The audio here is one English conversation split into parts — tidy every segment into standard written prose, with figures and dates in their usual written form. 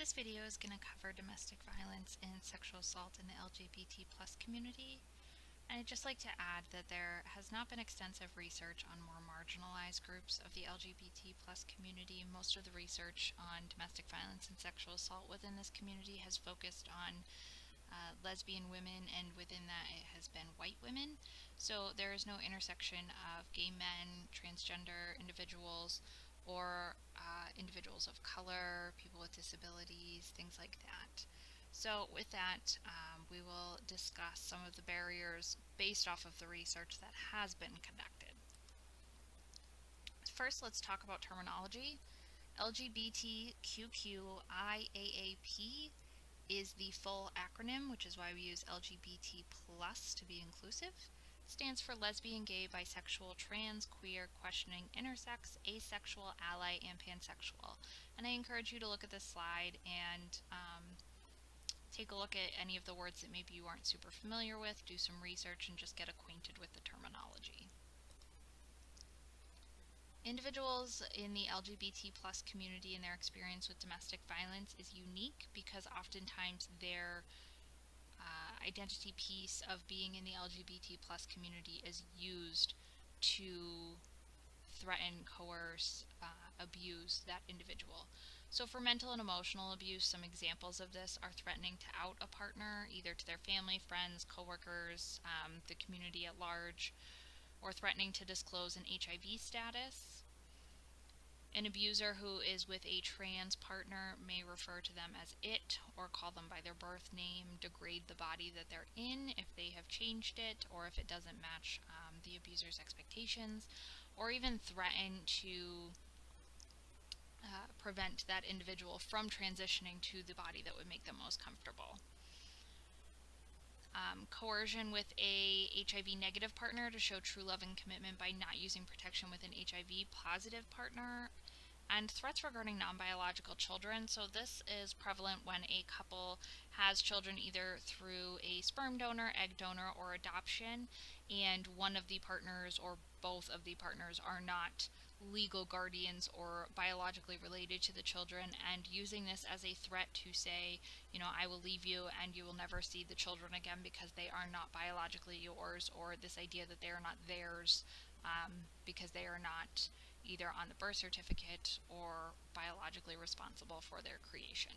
This video is going to cover domestic violence and sexual assault in the LGBT plus community. And I'd just like to add that there has not been extensive research on more marginalized groups of the LGBT plus community. Most of the research on domestic violence and sexual assault within this community has focused on lesbian women, and within that it has been white women. So there is no intersection of gay men, transgender individuals, or individuals of color, people with disabilities, things like that. So with that, we will discuss some of the barriers based off of the research that has been conducted. First, let's talk about terminology. LGBTQIAAP is the full acronym, which is why we use LGBT plus to be inclusive. It stands for lesbian, gay, bisexual, trans, queer, questioning, intersex, asexual, ally, and pansexual. And I encourage you to look at this slide and take a look at any of the words that maybe you aren't super familiar with, do some research, and just get acquainted with the terminology. Individuals in the LGBT plus community and their experience with domestic violence is unique because oftentimes their identity piece of being in the LGBT plus community is used to threaten, coerce, abuse that individual. So for mental and emotional abuse, some examples of this are threatening to out a partner, either to their family, friends, coworkers, the community at large, or threatening to disclose an HIV status. An abuser who is with a trans partner may refer to them as it, or call them by their birth name, degrade the body that they're in if they have changed it, or if it doesn't match the abuser's expectations, or even threaten to prevent that individual from transitioning to the body that would make them most comfortable. Coercion with a HIV negative partner to show true love and commitment by not using protection with an HIV positive partner, and threats regarding non-biological children. So this is prevalent when a couple has children either through a sperm donor, egg donor, or adoption, and one of the partners or both of the partners are not legal guardians or biologically related to the children, and using this as a threat to say, I will leave you and you will never see the children again because they are not biologically yours, or this idea that they are not theirs because they are not either on the birth certificate or biologically responsible for their creation.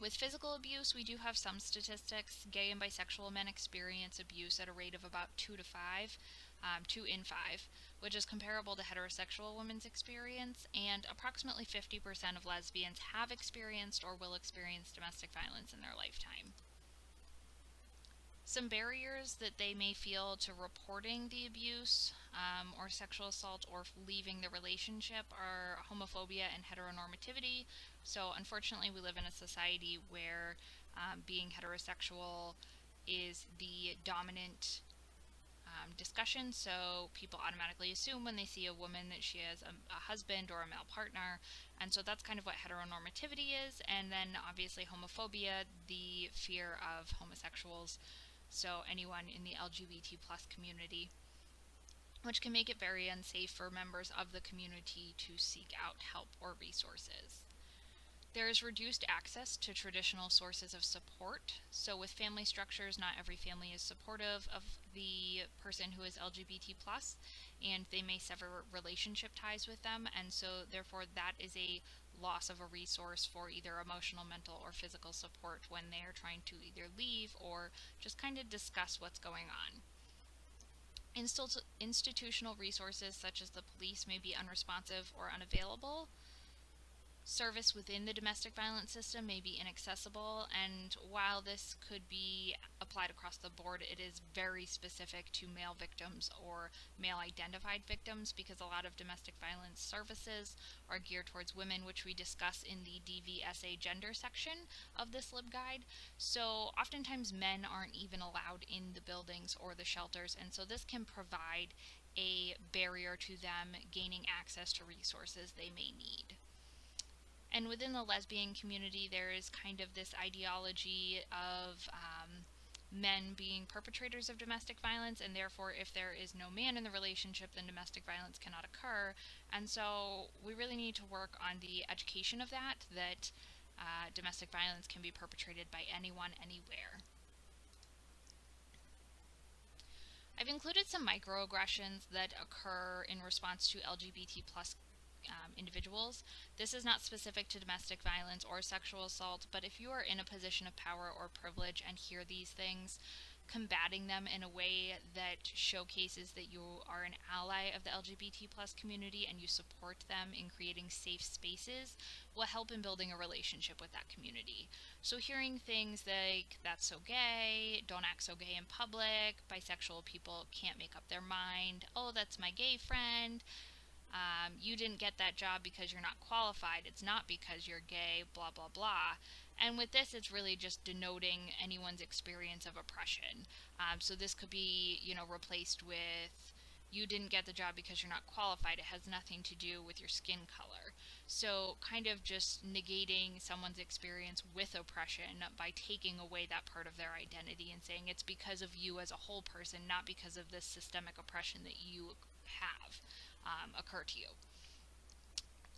With physical abuse, we do have some statistics. Gay and bisexual men experience abuse at a rate of about 2 in 5, which is comparable to heterosexual women's experience, and approximately 50% of lesbians have experienced or will experience domestic violence in their lifetime. Some barriers that they may feel to reporting the abuse or sexual assault or leaving the relationship are homophobia and heteronormativity. So unfortunately, we live in a society where being heterosexual is the dominant discussion, so people automatically assume when they see a woman that she has a husband or a male partner, and so that's kind of what heteronormativity is. And then obviously homophobia, the fear of homosexuals, so anyone in the LGBT plus community, which can make it very unsafe for members of the community to seek out help or resources. There is reduced access to traditional sources of support. So with family structures, not every family is supportive of the person who is LGBT plus, and they may sever relationship ties with them, and so therefore that is a loss of a resource for either emotional, mental, or physical support when they are trying to either leave or just kind of discuss what's going on. Institutional resources such as the police may be unresponsive or unavailable. Service within the domestic violence system may be inaccessible, and while this could be applied across the board, it is very specific to male victims or male identified victims, because a lot of domestic violence services are geared towards women, which we discuss in the DVSA gender section of this LibGuide. So oftentimes men aren't even allowed in the buildings or the shelters, and so this can provide a barrier to them gaining access to resources they may need. And within the lesbian community, there is kind of this ideology of men being perpetrators of domestic violence, and therefore if there is no man in the relationship, then domestic violence cannot occur. And so we really need to work on the education of that domestic violence can be perpetrated by anyone, anywhere. I've included some microaggressions that occur in response to LGBT plus individuals. This is not specific to domestic violence or sexual assault, but if you are in a position of power or privilege and hear these things, combating them in a way that showcases that you are an ally of the LGBT plus community and you support them in creating safe spaces will help in building a relationship with that community. So hearing things like, that's so gay, don't act so gay in public, bisexual people can't make up their mind, oh, that's my gay friend, you didn't get that job because you're not qualified, it's not because you're gay, blah, blah, blah. And with this, it's really just denoting anyone's experience of oppression. So this could be, replaced with, you didn't get the job because you're not qualified. It has nothing to do with your skin color. So kind of just negating someone's experience with oppression by taking away that part of their identity and saying it's because of you as a whole person, not because of this systemic oppression that you have occur to you.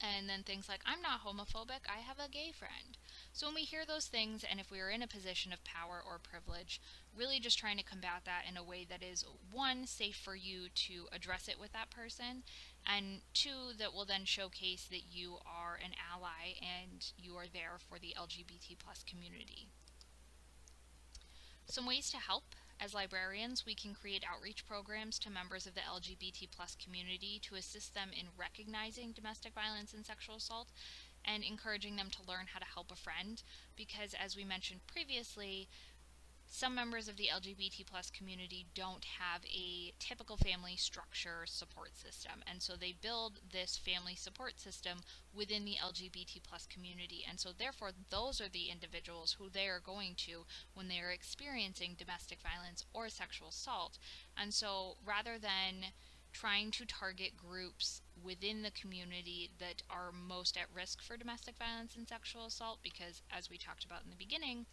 And then things like, I'm not homophobic, I have a gay friend. So when we hear those things, and if we are in a position of power or privilege, really just trying to combat that in a way that is, one, safe for you to address it with that person, and two, that will then showcase that you are an ally and you are there for the LGBT plus community. Some ways to help. As librarians, we can create outreach programs to members of the LGBT plus community to assist them in recognizing domestic violence and sexual assault and encouraging them to learn how to help a friend, because as we mentioned previously, some members of the LGBT plus community don't have a typical family structure support system, and so they build this family support system within the LGBT plus community, and so therefore those are the individuals who they are going to when they are experiencing domestic violence or sexual assault. And so rather than trying to target groups within the community that are most at risk for domestic violence and sexual assault, because as we talked about in the beginning,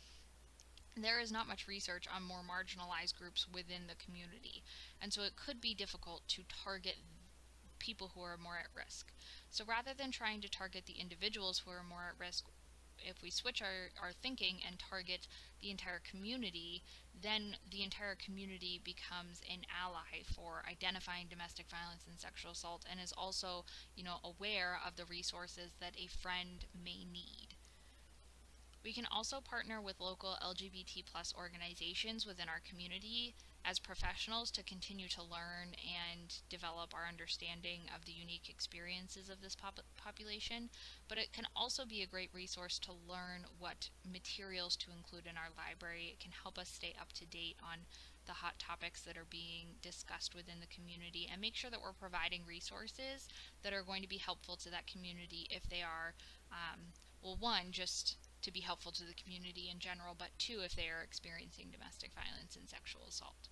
there is not much research on more marginalized groups within the community, and so it could be difficult to target people who are more at risk. So rather than trying to target the individuals who are more at risk, if we switch our thinking and target the entire community, then the entire community becomes an ally for identifying domestic violence and sexual assault, and is also, aware of the resources that a friend may need. We can also partner with local LGBT plus organizations within our community as professionals to continue to learn and develop our understanding of the unique experiences of this population, but it can also be a great resource to learn what materials to include in our library. It can help us stay up to date on the hot topics that are being discussed within the community and make sure that we're providing resources that are going to be helpful to that community if they are, one, just to be helpful to the community in general, but two, if they are experiencing domestic violence and sexual assault.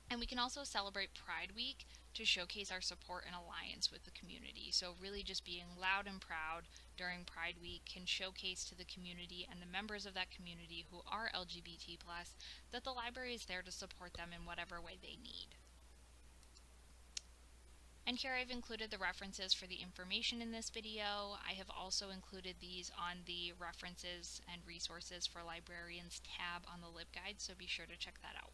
And we can also celebrate Pride Week to showcase our support and alliance with the community. So really just being loud and proud during Pride Week can showcase to the community and the members of that community who are LGBT+, that the library is there to support them in whatever way they need. And here I've included the references for the information in this video. I have also included these on the references and resources for librarians tab on the LibGuide, so be sure to check that out.